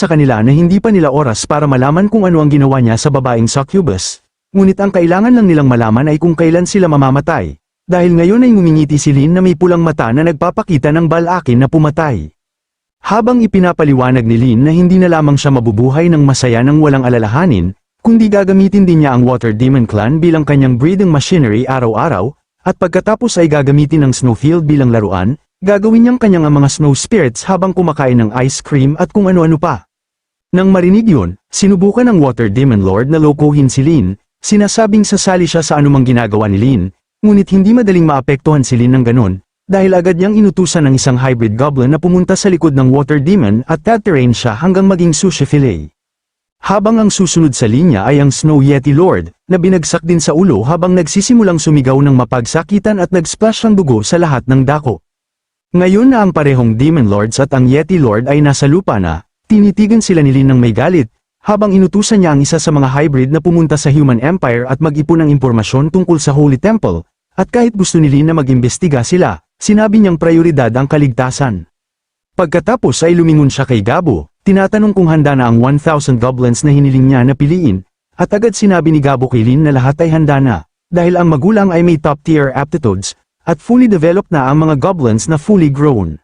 sa kanila na hindi pa nila oras para malaman kung ano ang ginawa niya sa babaeng succubus. Ngunit ang kailangan lang nilang malaman ay kung kailan sila mamamatay. Dahil ngayon ay ngumingiti si Lin na may pulang mata na nagpapakita ng balakin na pumatay. Habang ipinapaliwanag ni Lin na hindi na lamang siya mabubuhay ng masaya ng walang alalahanin, kundi gagamitin din niya ang Water Demon Clan bilang kanyang breeding machinery araw-araw, at pagkatapos ay gagamitin ng Snowfield bilang laruan, gagawin niyang kanyang ang mga snow spirits habang kumakain ng ice cream at kung ano-ano pa. Nang marinig yun, sinubukan ng Water Demon Lord na lokohin si Lin, sinasabing sasali siya sa anumang ginagawa ni Lin, ngunit hindi madaling maapektuhan si Lin ng ganon, dahil agad niyang inutusan ng isang hybrid goblin na pumunta sa likod ng Water Demon at tatterain siya hanggang maging sushi fillet. Habang ang susunod sa linya ay ang Snow Yeti Lord, na binagsak din sa ulo habang nagsisimulang sumigaw ng mapagsakitan at nag-splash ng dugo sa lahat ng dako. Ngayon na ang parehong Demon Lords at ang Yeti Lord ay nasa lupa na, tinitigan sila ni Lin ng may galit, habang inutusan niya ang isa sa mga hybrid na pumunta sa Human Empire at mag-ipon ng impormasyon tungkol sa Holy Temple, at kahit gusto ni Lin na mag-imbestiga sila, sinabi niyang prioridad ang kaligtasan. Pagkatapos ay lumingon siya kay Gabo, tinatanong kung handa na ang 1,000 goblins na hiniling niya na piliin, at agad sinabi ni Gabo kay Lin na lahat ay handa na, dahil ang magulang ay may top-tier aptitudes, at fully developed na ang mga goblins na fully grown.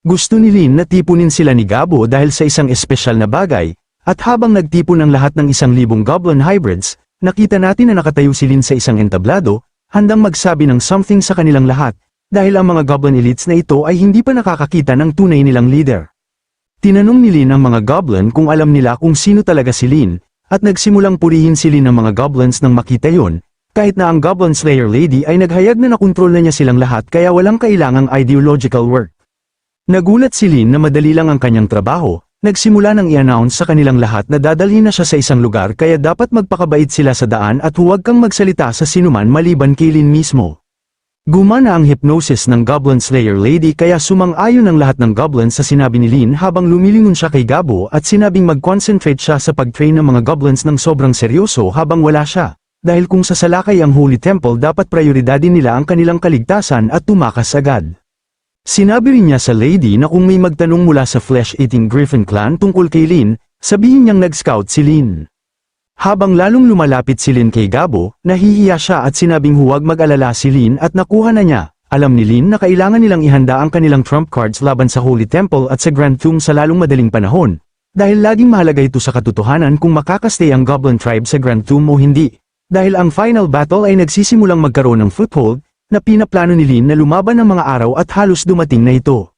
Gusto ni Lin na tipunin sila ni Gabo dahil sa isang espesyal na bagay, at habang nagtipon ng lahat ng 1,000 goblin hybrids, nakita natin na nakatayo si Lin sa isang entablado, handang magsabi ng something sa kanilang lahat, dahil ang mga goblin elites na ito ay hindi pa nakakakita ng tunay nilang leader. Tinanong ni Lin ang mga goblin kung alam nila kung sino talaga si Lin, at nagsimulang purihin si Lin ng mga goblins nang makita yon, kahit na ang Goblin Slayer Lady ay naghayag na nakontrol na niya silang lahat kaya walang kailangang ideological work. Nagulat si Lin na madali lang ang kanyang trabaho, nagsimula nang i-announce sa kanilang lahat na dadalhin na siya sa isang lugar kaya dapat magpakabait sila sa daan at huwag kang magsalita sa sinuman maliban kay Lin mismo. Gumana ang hypnosis ng Goblin Slayer Lady kaya sumang-ayon ang lahat ng goblins sa sinabi ni Lin habang lumilingon siya kay Gabo at sinabing mag-concentrate siya sa pag-train ng mga goblins ng sobrang seryoso habang wala siya, dahil kung sasalakay ang Holy Temple dapat prioridadin nila ang kanilang kaligtasan at tumakas agad. Sinabi rin niya sa lady na kung may magtanong mula sa Flesh-Eating Griffin Clan tungkol kay Lin, sabihin niyang nag-scout si Lin. Habang lalong lumalapit si Lin kay Gabo, nahihiya siya at sinabing huwag mag-alala si Lin at nakuha na niya. Alam ni Lin na kailangan nilang ihanda ang kanilang trump cards laban sa Holy Temple at sa Grand Tomb sa lalong madaling panahon, dahil laging mahalaga ito sa katotohanan kung makakastay ang Goblin Tribe sa Grand Tomb o hindi. Dahil ang final battle ay nagsisimulang magkaroon ng foothold, na pinaplano ni Lin na lumaban ng mga araw at halos dumating na ito.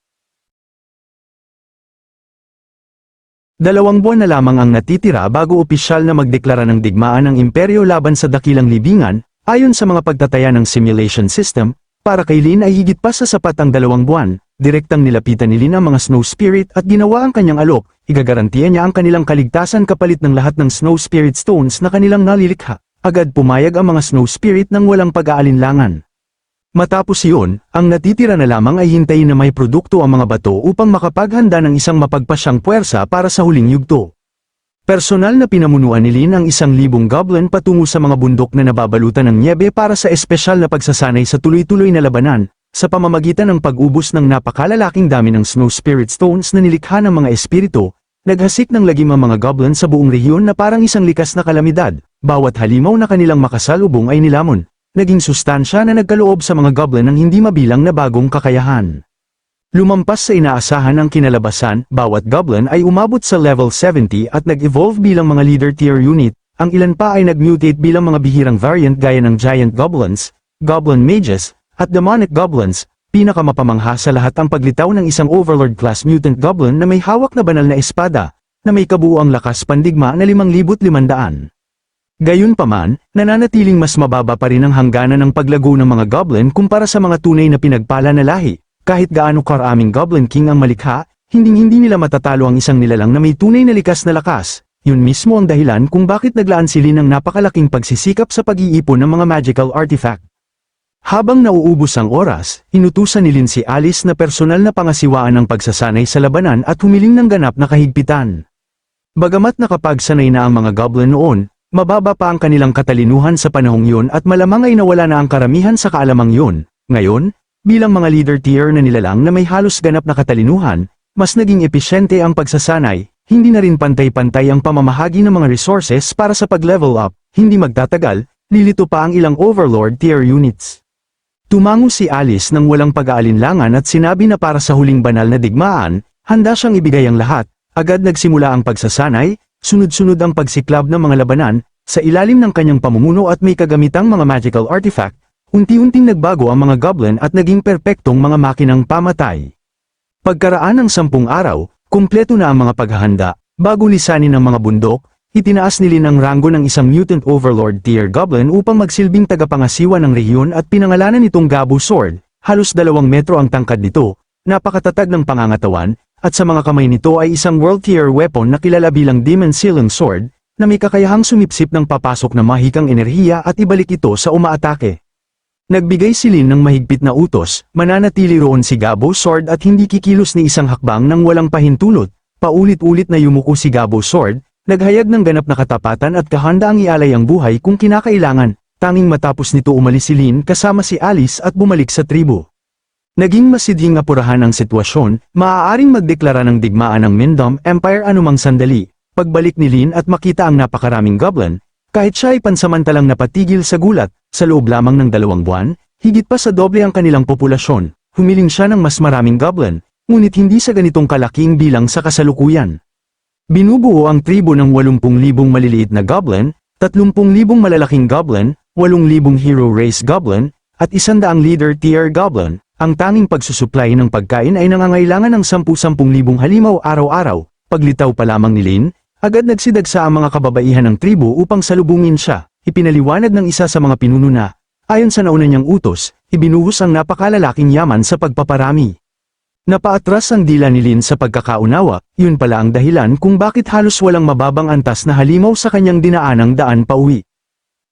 2 buwan na lamang ang natitira bago opisyal na magdeklara ng digmaan ng imperyo laban sa dakilang libingan, ayon sa mga pagtataya ng simulation system, para kay Lin ay higit pa sa sapat ang 2 buwan, direktang nilapitan ni Lin ang mga snow spirit at ginawa ang kanyang alok, igagarantiya niya ang kanilang kaligtasan kapalit ng lahat ng snow spirit stones na kanilang nalilikha. Agad pumayag ang mga snow spirit nang walang pag-aalinlangan. Matapos iyon, ang natitira na lamang ay hintayin na may produkto ang mga bato upang makapaghanda ng isang mapagpasyang puwersa para sa huling yugto. Personal na pinamunuan ni Lin ang 1,000 goblin patungo sa mga bundok na nababalutan ng nyebe para sa espesyal na pagsasanay sa tuloy-tuloy na labanan, sa pamamagitan ng pag-ubos ng napakalalaking dami ng snow spirit stones na nilikha ng mga espiritu. Naghasik ng lagim ang mga goblin sa buong rehiyon na parang isang likas na kalamidad, bawat halimaw na kanilang makasalubong ay nilamon. Naging sustansya na nagkaloob sa mga goblin ng hindi mabilang na bagong kakayahan. Lumampas sa inaasahan ang kinalabasan, bawat goblin ay umabot sa level 70 at nag-evolve bilang mga leader tier unit, ang ilan pa ay nag-mutate bilang mga bihirang variant gaya ng giant goblins, goblin mages, at demonic goblins. Pinakamapamangha sa lahat ang paglitaw ng isang overlord class mutant goblin na may hawak na banal na espada, na may kabuuang lakas pandigma na 5,500. Gayunpaman, nananatiling mas mababa pa rin ang hangganan ng paglago ng mga goblin kumpara sa mga tunay na pinagpala na lahi. Kahit gaano karaming Goblin King ang malikha, hinding-hindi nila matatalo ang isang nilalang na may tunay na likas na lakas. Yun mismo ang dahilan kung bakit naglaan sila ng napakalaking pagsisikap sa pag-iipon ng mga magical artifact. Habang nauubos ang oras, inutusan ni Lin si Alice na personal na pangasiwaan ang pagsasanay sa labanan at humiling ng ganap na kahigpitan. Bagamat nakapagsanay na ang mga goblin noon, mababa pa ang kanilang katalinuhan sa panahong yun at malamang ay nawala na ang karamihan sa kaalamang yun. Ngayon, bilang mga leader tier na nilalang na may halos ganap na katalinuhan, mas naging episyente ang pagsasanay, hindi na rin pantay-pantay ang pamamahagi ng mga resources para sa pag-level up, hindi magtatagal, lilito pa ang ilang Overlord tier units. Tumango si Alice nang walang pag-aalinlangan at sinabi na para sa huling banal na digmaan, handa siyang ibigay ang lahat. Agad nagsimula ang pagsasanay, sunod-sunod ang pagsiklab ng mga labanan, sa ilalim ng kanyang pamumuno at may kagamitang mga magical artifact, unti-unting nagbago ang mga goblin at naging perpektong mga makinang pamatay. Pagkaraan ng 10 araw, kumpleto na ang mga paghahanda, bago lisanin ng mga bundok, itinaas ni Lin ang ranggo ng isang mutant overlord tier goblin upang magsilbing tagapangasiwa ng rehiyon at pinangalanan itong Gabu Sword, halos 2 metro ang tangkad nito, napakatatag ng pangangatawan, at sa mga kamay nito ay isang world tier weapon na kilala bilang Demon Sealing Sword, na may kakayahang sumipsip ng papasok na mahikang enerhiya at ibalik ito sa umaatake. Nagbigay si Lin ng mahigpit na utos, mananatili roon si Gabu Sword at hindi kikilos ni isang hakbang nang walang pahintulot, paulit-ulit na yumuko si Gabu Sword, naghayag ng ganap na katapatan at kahandaang ialay ang buhay kung kinakailangan, tanging matapos nito umalis si Lin kasama si Alice at bumalik sa tribo. Naging masidhing apurahan ang sitwasyon, maaaring magdeklara ng digmaan ng Mindom Empire anumang sandali. Pagbalik ni Lin at makita ang napakaraming goblin, kahit siya ay pansamantalang napatigil sa gulat, sa loob lamang ng 2 buwan, higit pa sa doble ang kanilang populasyon, humiling siya ng mas maraming goblin, ngunit hindi sa ganitong kalaking bilang sa kasalukuyan. Binubuo ang tribo ng 80,000 maliliit na goblin, 30,000 malalaking goblin, 8,000 hero race goblin, at 100 leader tier goblin. Ang tanging pagsusuplay ng pagkain ay nangangailangan ng 10,000 halimaw araw-araw. Paglitaw pa lamang ni Lin, agad nagsidagsa ang mga kababaihan ng tribo upang salubungin siya. Ipinaliwanag ng isa sa mga pinuno na, ayon sa nauna niyang utos, ibinuhos ang napakalalaking yaman sa pagpaparami. Napaatras ang dila ni Lin sa pagkakaunawa, yun pala ang dahilan kung bakit halos walang mababang antas na halimaw sa kanyang dinaanang daan pauwi.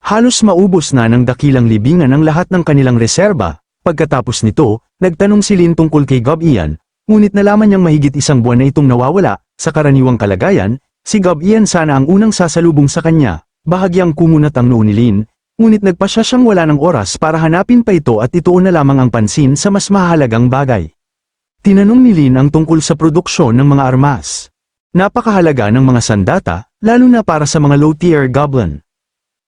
Halos maubos na ng dakilang libingan ang lahat ng kanilang reserba. Pagkatapos nito, nagtanong si Lin tungkol kay Gob Ian, ngunit nalaman niyang mahigit 1 buwan na itong nawawala. Sa karaniwang kalagayan, si Gob Ian sana ang unang sasalubong sa kanya. Bahagyang kumunat ang noo ni Lin, ngunit nagpasya siyang wala ng oras para hanapin pa ito at ituon na lamang ang pansin sa mas mahalagang bagay. Tinanong ni Lin ang tungkol sa produksyon ng mga armas. Napakahalaga ng mga sandata, lalo na para sa mga low-tier goblin.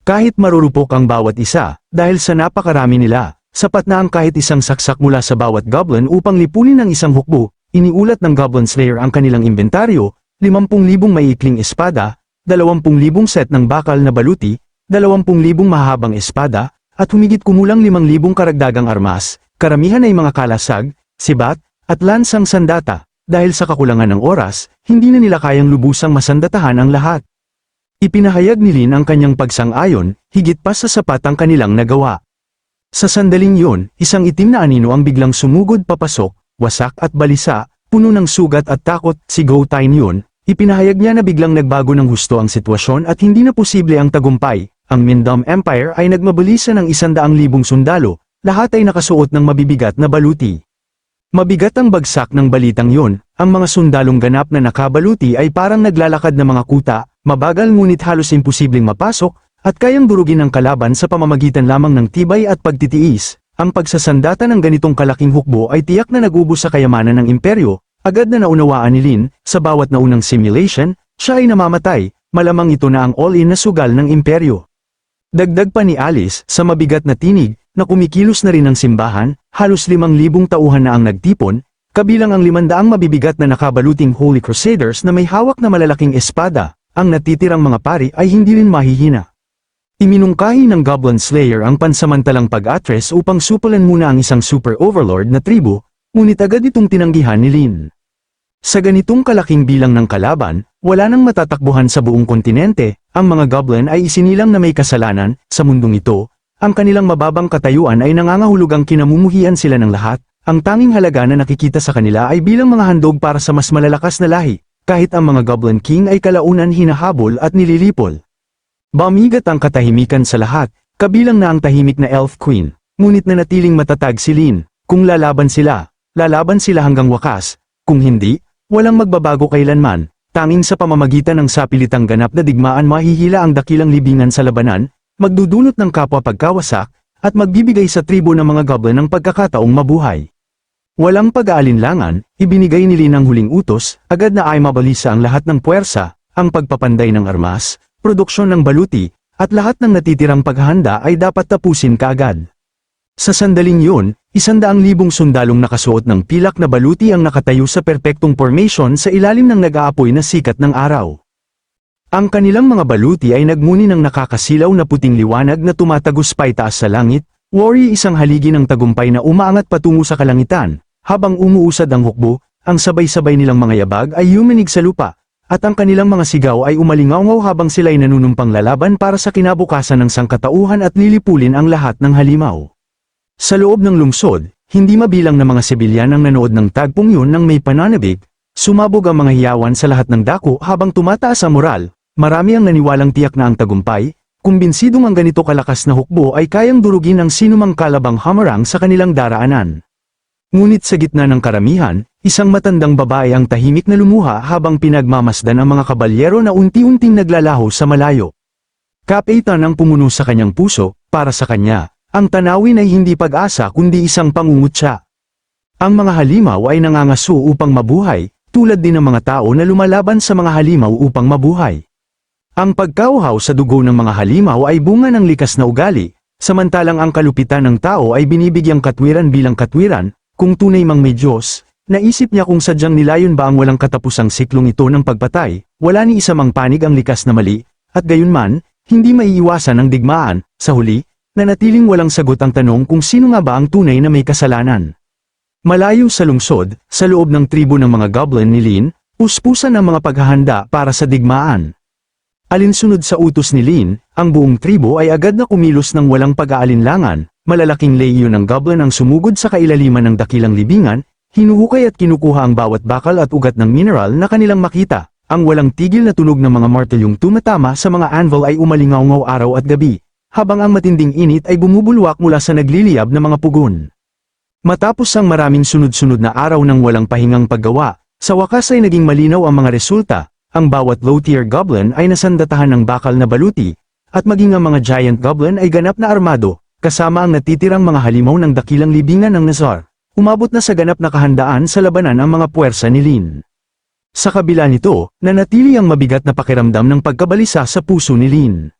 Kahit marurupok ang bawat isa, dahil sa napakarami nila, sapat na ang kahit isang saksak mula sa bawat goblin upang lipunin ang isang hukbo. Iniulat ng Goblin Slayer ang kanilang inventaryo, 50,000 maiikling espada, 20,000 set ng bakal na baluti, 20,000 mahabang espada, at humigit kumulang 5,000 karagdagang armas, karamihan ay mga kalasag, sibat, at lansang sandata. Dahil sa kakulangan ng oras, hindi na nila kayang lubusang masandatahan ang lahat. Ipinahayag ni Lin ang kanyang pagsang-ayon, higit pa sa sapat ang kanilang nagawa. Sa sandaling yun, isang itim na anino ang biglang sumugod papasok, wasak at balisa, puno ng sugat at takot. Si Go Tine yun, ipinahayag niya na biglang nagbago ng husto ang sitwasyon at hindi na posible ang tagumpay. Ang Mindom Empire ay nagmabilisa ng 100,000 sundalo, lahat ay nakasuot ng mabibigat na baluti. Mabigat ang bagsak ng balitang yun, ang mga sundalong ganap na nakabaluti ay parang naglalakad na mga kuta, mabagal ngunit halos imposibleng mapasok, at kayang durugin ang kalaban sa pamamagitan lamang ng tibay at pagtitiis. Ang pagsasandata ng ganitong kalaking hukbo ay tiyak na nag-ubos sa kayamanan ng imperyo. Agad na naunawaan ni Lin, sa bawat naunang simulation, siya ay namamatay, malamang ito na ang all-in na sugal ng imperyo. Dagdag pa ni Alice, sa mabigat na tinig, na kumikilos na rin ang simbahan, halos 5,000 tauhan na ang nagtipon, kabilang ang 500 mabibigat na nakabaluting Holy Crusaders na may hawak na malalaking espada. Ang natitirang mga pari ay hindi rin mahihina. Iminungkahi ng Goblin Slayer ang pansamantalang pag-atres upang supulan muna ang isang super overlord na tribo, ngunit agad itong tinanggihan ni Lin. Sa ganitong kalaking bilang ng kalaban, wala nang matatakbuhan sa buong kontinente. Ang mga goblin ay isinilang na may kasalanan. Sa mundong ito, ang kanilang mababang katayuan ay nangangahulugang kinamumuhian sila ng lahat. Ang tanging halaga na nakikita sa kanila ay bilang mga handog para sa mas malalakas na lahi, kahit ang mga Goblin King ay kalaunan hinahabol at nililipol. Bumigat ang katahimikan sa lahat, kabilang na ang tahimik na Elf Queen, ngunit nanatiling matatag si Lin. Kung lalaban sila hanggang wakas, kung hindi, walang magbabago kailanman. Tanging sa pamamagitan ng sapilitang ganap na digmaan mahihila ang dakilang libingan sa labanan, magdudulot ng kapwa pagkawasak, at magbibigay sa tribo ng mga goblin ng pagkakataong mabuhay. Walang pag-aalinlangan, ibinigay ni Lin ang huling utos, agad na ay mabalisa ang lahat ng puwersa, ang pagpapanday ng armas, produksyon ng baluti, at lahat ng natitirang paghahanda ay dapat tapusin kaagad. Sa sandaling yun, 100,000 sundalong nakasuot ng pilak na baluti ang nakatayo sa perpektong formation sa ilalim ng nag-aapoy na sikat ng araw. Ang kanilang mga baluti ay nagmuni ng nakakasilaw na puting liwanag na tumatagos paitaas sa langit, wari isang haligi ng tagumpay na umaangat patungo sa kalangitan, habang umuusad ang hukbo, ang sabay-sabay nilang mga yabag ay yuminig sa lupa, at ang kanilang mga sigaw ay umalingaw habang sila'y nanunumpang lalaban para sa kinabukasan ng sangkatauhan at lilipulin ang lahat ng halimaw. Sa loob ng lungsod, hindi mabilang na mga sibilyan ang nanood ng tagpong yun ng may pananabik, sumabog ang mga hiyawan sa lahat ng dako habang tumataas ang moral, marami ang naniwalang tiyak na ang tagumpay, kumbinsidong ang ganito kalakas na hukbo ay kayang durugin ang sinumang kalabang hamarang sa kanilang daraanan. Ngunit sa gitna ng karamihan, isang matandang babae ang tahimik na lumuha habang pinagmamasdan ang mga kabalyero na unti-unting naglalaho sa malayo. Kapitan ang pumuno sa kanyang puso, para sa kanya. Ang tanawin ay hindi pag-asa kundi isang pangungutya. Ang mga halimaw ay nangangaso upang mabuhay, tulad din ng mga tao na lumalaban sa mga halimaw upang mabuhay. Ang pagkauhaw sa dugo ng mga halimaw ay bunga ng likas na ugali, samantalang ang kalupitan ng tao ay binibigyang katwiran bilang katwiran, kung tunay mang may Diyos. Naisip niya kung sadyang nilayon ba ang walang katapusang siklong ito ng pagpatay, wala ni isa mang panig ang likas na mali, at gayunman, hindi maiiwasan ang digmaan, sa huli, nanatiling walang sagot ang tanong kung sino nga ba ang tunay na may kasalanan. Malayo sa lungsod, sa loob ng tribo ng mga goblin ni Lin, puspusan ang mga paghahanda para sa digmaan. Alinsunod sa utos ni Lin, ang buong tribo ay agad na kumilos ng walang pag-aalinlangan, malalaking lehiyon ng goblin ang sumugod sa kailaliman ng dakilang libingan, hinuhukay at kinukuha ang bawat bakal at ugat ng mineral na kanilang makita, ang walang tigil na tunog ng mga martelyong tumatama sa mga anvil ay umalingaw-ngaw araw at gabi, habang ang matinding init ay bumubulwak mula sa nagliliyab na mga pugon. Matapos ang maraming sunod-sunod na araw ng walang pahingang paggawa, sa wakas ay naging malinaw ang mga resulta, ang bawat low-tier goblin ay nasandatahan ng bakal na baluti, at maging ang mga giant goblin ay ganap na armado, kasama ang natitirang mga halimaw ng dakilang libingan ng Nazar, umabot na sa ganap na kahandaan sa labanan ang mga puwersa ni Lin. Sa kabila nito, nanatili ang mabigat na pakiramdam ng pagkabalisa sa puso ni Lin.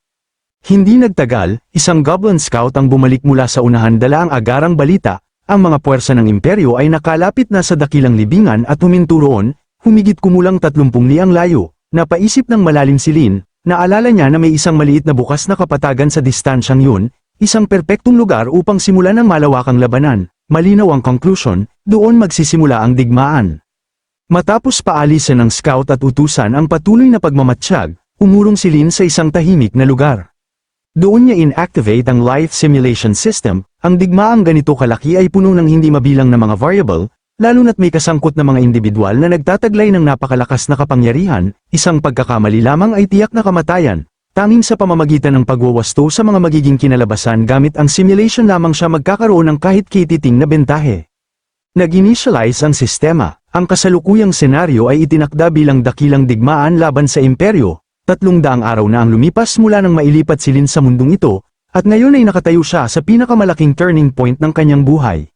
Hindi nagtagal, isang goblin scout ang bumalik mula sa unahan dala ang agarang balita, ang mga puwersa ng imperyo ay nakalapit na sa dakilang libingan at huminto roon, humigit kumulang 30 liang layo, napaisip ng malalim si Lin, naalala niya na may isang maliit na bukas na kapatagan sa distansyang yun, isang perpektong lugar upang simulan ang malawakang labanan, malinaw ang conclusion, doon magsisimula ang digmaan. Matapos paalisan ng scout at utusan ang patuloy na pagmamatsyag, umurong si Lin sa isang tahimik na lugar. Doon niya inactivate ang life simulation system, ang digmaang ganito kalaki ay puno ng hindi mabilang na mga variable, lalo na't may kasangkot na mga individual na nagtataglay ng napakalakas na kapangyarihan, isang pagkakamali lamang ay tiyak na kamatayan, tanging sa pamamagitan ng pagwawasto sa mga magiging kinalabasan gamit ang simulation lamang siya magkakaroon ng kahit kititing na bentahe. Nag-initialize ang sistema, ang kasalukuyang senaryo ay itinakda bilang dakilang digmaan laban sa imperyo. 300 araw na ang lumipas mula nang mailipat si Lin sa mundong ito, at ngayon ay nakatayo siya sa pinakamalaking turning point ng kanyang buhay.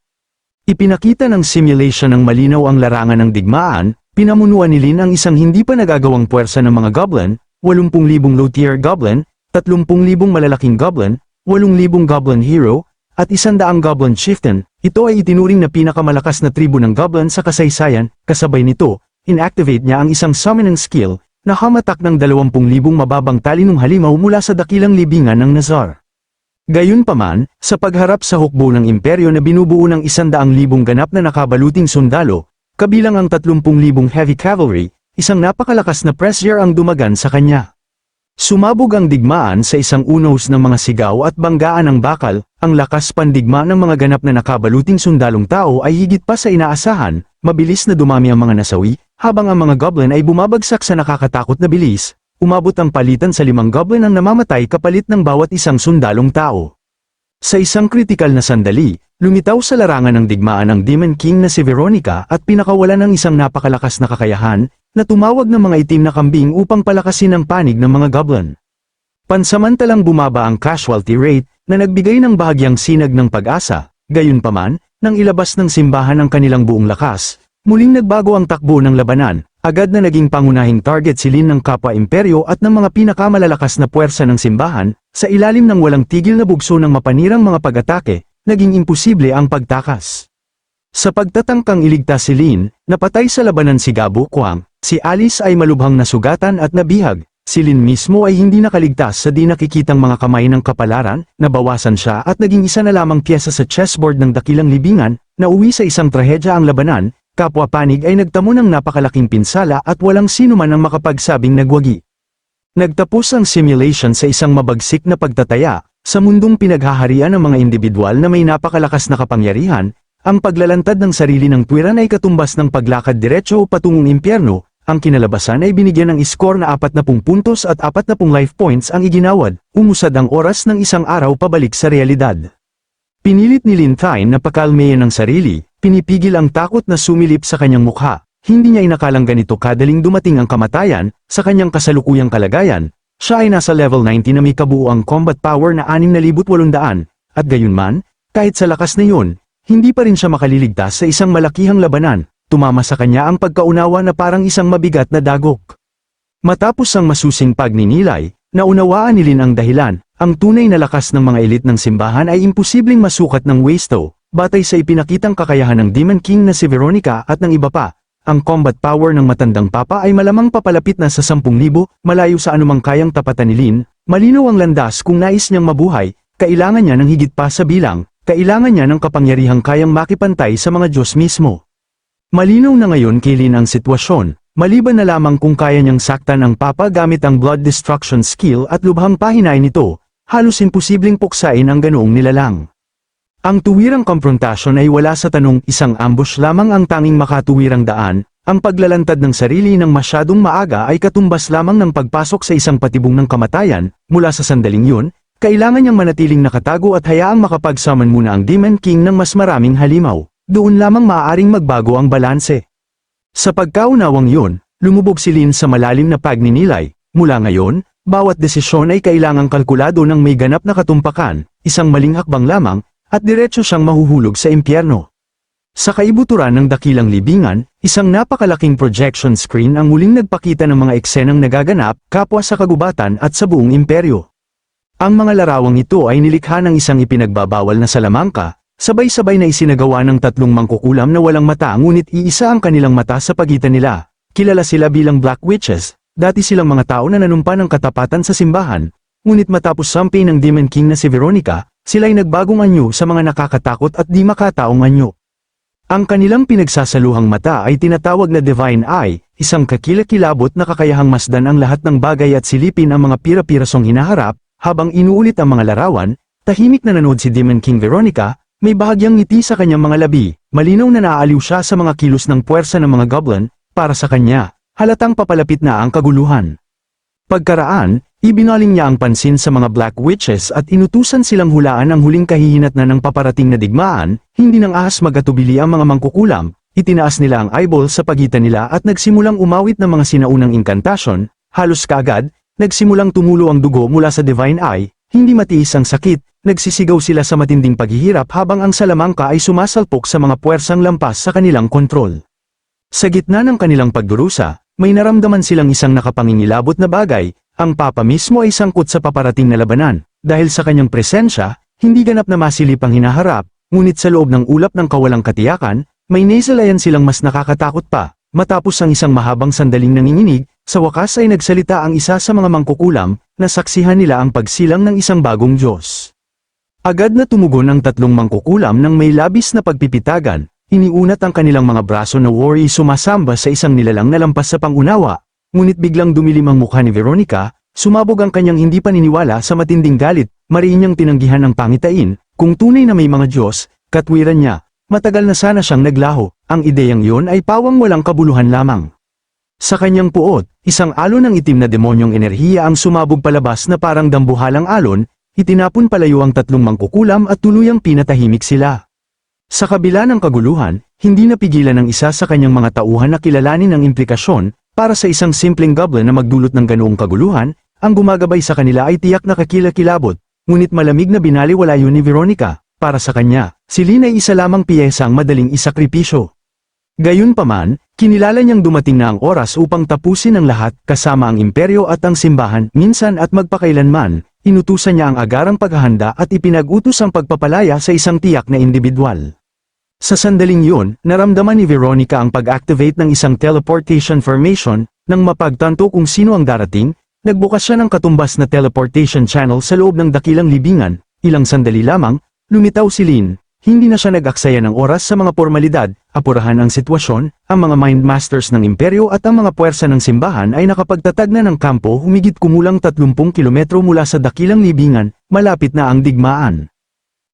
Ipinakita ng simulation ng malinaw ang larangan ng digmaan, pinamunuan ni Lin ang isang hindi pa nagagawang puwersa ng mga goblin, 80,000 low-tier goblin, 30,000 malalaking goblin, 8,000 goblin hero, at 100 goblin chieftain. Ito ay itinuring na pinakamalakas na tribo ng goblin sa kasaysayan, kasabay nito, inactivate niya ang isang summoning skill, na hamatak ng 20,000 mababang talinong halimaw mula sa dakilang libingan ng Nazar. Gayunpaman, sa pagharap sa hukbo ng imperyo na binubuo ng 100,000 ganap na nakabaluting sundalo, kabilang ang 30,000 heavy cavalry, isang napakalakas na pressure ang dumagan sa kanya. Sumabog ang digmaan sa isang unos ng mga sigaw at banggaan ng bakal, ang lakas pandigma ng mga ganap na nakabaluting sundalong tao ay higit pa sa inaasahan, mabilis na dumami ang mga nasawi, habang ang mga goblin ay bumabagsak sa nakakatakot na bilis, umabot ang palitan sa 5 goblin ang namamatay kapalit ng bawat isang sundalong tao. Sa isang kritikal na sandali, lumitaw sa larangan ng digmaan ang Demon King na si Veronica at pinakawalan ng isang napakalakas na kakayahan, na tumawag ng mga itim na kambing upang palakasin ang panig ng mga goblin. Pansamantalang bumaba ang casualty rate, na nagbigay ng bahagyang sinag ng pag-asa, gayunpaman, Nang ilabas ng simbahan ang kanilang buong lakas, muling nagbago ang takbo ng labanan, agad na naging pangunahing target si Lin ng kapwa imperyo at ng mga pinakamalalakas na puwersa ng simbahan, sa ilalim ng walang tigil na bugso ng mapanirang mga pag-atake, naging imposible ang pagtakas. Sa pagtatangkang iligtas si Lin, napatay sa labanan si Gabo Kuang, si Alice ay malubhang nasugatan at nabihag. Si Lin mismo ay hindi nakaligtas sa di nakikitang mga kamay ng kapalaran, nabawasan siya at naging isa na lamang pyesa sa chessboard ng dakilang libingan, na uwi sa isang trahedya ang labanan, kapwa panig ay nagtamo ng napakalaking pinsala at walang sino man ang makapagsabing nagwagi. Nagtapos ang simulation sa isang mabagsik na pagtataya, sa mundong pinaghaharian ng mga individual na may napakalakas na kapangyarihan, ang paglalantad ng sarili ng tuwiran ay katumbas ng paglakad diretso patungong impyerno. Ang kinalabasan ay binigyan ng iskor na 40 puntos at 40 life points ang iginawad, umusad ang oras ng isang araw pabalik sa realidad. Pinilit ni Lin Thain na pakalmeyan ng sarili, pinipigil ang takot na sumilip sa kanyang mukha, hindi niya inakalang ganito kadaling dumating ang kamatayan, sa kanyang kasalukuyang kalagayan, siya ay nasa level 90 na may kabuuang combat power na 6,800, at gayunman, kahit sa lakas na yun, hindi pa rin siya makaliligtas sa isang malakihang labanan. Tumama sa kanya ang pagkaunawa na parang isang mabigat na dagok. Matapos ang masusing pagninilay, naunawaan ni Lin ang dahilan, ang tunay na lakas ng mga elit ng simbahan ay imposibleng masukat ng Waisto, batay sa ipinakitang kakayahan ng Demon King na si Veronica at ng iba pa. Ang combat power ng matandang papa ay malamang papalapit na sa 10,000, malayo sa anumang kayang tapatan ni Lin. Malinaw ang landas kung nais niyang mabuhay, kailangan niya ng higit pa sa bilang, kailangan niya ng kapangyarihang kayang makipantay sa mga Diyos mismo. Malinaw na ngayon kay Lin ang sitwasyon, maliban na lamang kung kaya niyang saktan ang papa gamit ang blood destruction skill at lubhang pahinain nito, halos imposibleng puksain ang ganoong nilalang. Ang tuwirang komprontasyon ay wala sa tanong, isang ambush lamang ang tanging makatuwirang daan, ang paglalantad ng sarili ng masyadong maaga ay katumbas lamang ng pagpasok sa isang patibong ng kamatayan. Mula sa sandaling yun, kailangan niyang manatiling nakatago at hayaang makapagsaman muna ang Demon King ng mas maraming halimaw. Doon lamang maaaring magbago ang balanse. Sa pagkaunawang yun, lumubog si Lin sa malalim na pagninilay. Mula ngayon, bawat desisyon ay kailangang kalkulado ng may ganap na katumpakan, isang maling hakbang lamang, at diretso siyang mahuhulog sa impyerno. Sa kaibuturan ng dakilang libingan, isang napakalaking projection screen ang muling nagpakita ng mga eksenang nagaganap, kapwa sa kagubatan at sa buong imperyo. Ang mga larawang ito ay nilikha ng isang ipinagbabawal na salamangka, sabay-sabay na isinagawa ng 3 mangkukulam na walang mata ngunit iisa ang kanilang mata sa pagitan nila. Kilala sila bilang Black Witches, dati silang mga tao na nanumpa ng katapatan sa simbahan, ngunit matapos sampay ng Demon King na si Veronica, sila'y nagbagong anyo sa mga nakakatakot at di makataong anyo. Ang kanilang pinagsasaluhang mata ay tinatawag na Divine Eye, isang kakilakilabot na kakayahang masdan ang lahat ng bagay at silipin ang mga pira-pirasong hinaharap, habang inuulit ang mga larawan, tahimik na nanood si Demon King Veronica. May bahagyang ngiti sa kanyang mga labi, malinaw na naaaliw siya sa mga kilos ng puwersa ng mga goblin, para sa kanya, halatang papalapit na ang kaguluhan. Pagkaraan, ibinaling niya ang pansin sa mga Black Witches at inutusan silang hulaan ang huling kahihinatnan ng paparating na digmaan, hindi nang ahas magatubili ang mga mangkukulam, itinaas nila ang eyeball sa pagitan nila at nagsimulang umawit ng mga sinaunang inkantasyon, halos kaagad, nagsimulang tumulo ang dugo mula sa Divine Eye, hindi matiis ang sakit. Nagsisigaw sila sa matinding paghihirap habang ang salamangka ay sumasalpok sa mga puwersang lampas sa kanilang kontrol. Sa gitna ng kanilang pagdurusa, may naramdaman silang isang nakapangingilabot na bagay, ang papa mismo ay sangkot sa paparating na labanan. Dahil sa kanyang presensya, hindi ganap na masilip ang hinaharap, ngunit sa loob ng ulap ng kawalang katiyakan, may nasalayan silang mas nakakatakot pa. Matapos ang isang mahabang sandaling nanginginig, sa wakas ay nagsalita ang isa sa mga mangkukulam, na saksihan nila ang pagsilang ng isang bagong Diyos. Agad na tumugon ang 3 mangkukulam ng may labis na pagpipitagan, iniunat ang kanilang mga braso na worry sumasamba sa isang nilalang na lampas sa pangunawa, ngunit biglang dumilim ang mukha ni Veronica, sumabog ang kanyang hindi paniniwala sa matinding galit, mariin niyang tinanggihan ang pangitain, kung tunay na may mga Diyos, katwiran niya, matagal na sana siyang naglaho, ang ideyang yon ay pawang walang kabuluhan lamang. Sa kanyang puot, isang alon ng itim na demonyong enerhiya ang sumabog palabas na parang dambuhalang alon, itinapon palayo ang 3 mangkukulam at tuluyang pinatahimik sila. Sa kabila ng kaguluhan, hindi napigilan ng isa sa kanyang mga tauhan na kilalanin ang implikasyon, para sa isang simpleng goblin na magdulot ng ganoong kaguluhan, ang gumagabay sa kanila ay tiyak na kakilakilabot, ngunit malamig na binaliwala yun ni Veronica, para sa kanya, si Lin ay isa lamang piyesang madaling isakripisyo. Gayunpaman, kinilala niyang dumating na ang oras upang tapusin ang lahat kasama ang imperyo at ang simbahan, minsan at magpakailanman, inutusan niya ang agarang paghahanda at ipinag-utos ang pagpapalaya sa isang tiyak na individual. Sa sandaling yun, naramdaman ni Veronica ang pag-activate ng isang teleportation formation, nang mapagtanto kung sino ang darating, nagbukas siya ng katumbas na teleportation channel sa loob ng dakilang libingan, ilang sandali lamang, lumitaw si Lin. Hindi na siya nag-aksaya ng oras sa mga formalidad, apurahan ang sitwasyon, ang mga mind masters ng imperyo at ang mga puwersa ng simbahan ay nakapagtatag na ng kampo humigit kumulang 30 kilometro mula sa dakilang libingan, malapit na ang digmaan.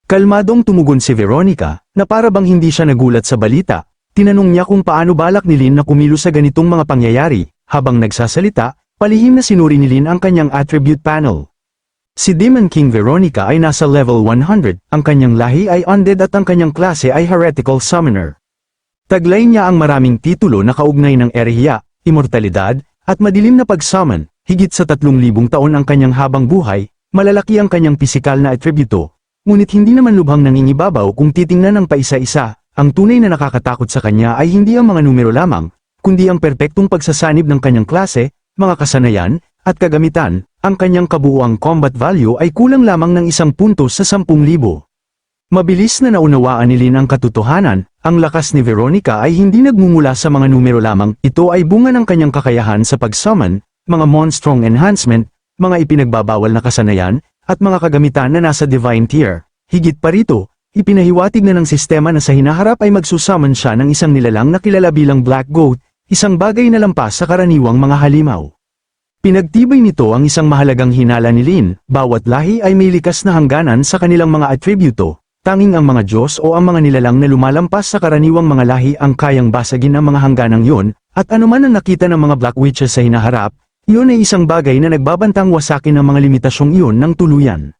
Kalmadong tumugon si Veronica, na para bang hindi siya nagulat sa balita, tinanong niya kung paano balak ni Lin na kumilos sa ganitong mga pangyayari, habang nagsasalita, palihim na sinuri ni Lin ang kanyang attribute panel. Si Demon King Veronica ay nasa level 100, ang kanyang lahi ay undead at ang kanyang klase ay heretical summoner. Taglay niya ang maraming titulo na kaugnay ng erehiya, immortalidad, at madilim na pag-summon, higit sa 3,000 taon ang kanyang habang buhay, malalaki ang kanyang pisikal na atributo, ngunit hindi naman lubhang nangingibabaw kung titingnan ng paisa-isa, ang tunay na nakakatakot sa kanya ay hindi ang mga numero lamang, kundi ang perpektong pagsasanib ng kanyang klase, mga kasanayan, at kagamitan. Ang kanyang kabuuang combat value ay kulang lamang ng 1 puntos sa 10,000. Mabilis na naunawaan ni Lin ang katotohanan, ang lakas ni Veronica ay hindi nagmumula sa mga numero lamang, ito ay bunga ng kanyang kakayahan sa pag-summon, mga monstrong enhancement, mga ipinagbabawal na kasanayan, at mga kagamitan na nasa divine tier. Higit pa rito, ipinahiwatig na ng sistema na sa hinaharap ay magsusummon siya ng isang nilalang na kilala bilang Black Goat, isang bagay na lampas sa karaniwang mga halimaw. Pinagtibay nito ang isang mahalagang hinala ni Lin, bawat lahi ay may likas na hangganan sa kanilang mga atributo, tanging ang mga Diyos o ang mga nilalang na lumalampas sa karaniwang mga lahi ang kayang basagin ang mga hangganang yun, at anuman ang nakita ng mga Black Witches sa hinaharap, yun ay isang bagay na nagbabantang wasakin ang mga limitasyong iyon ng tuluyan.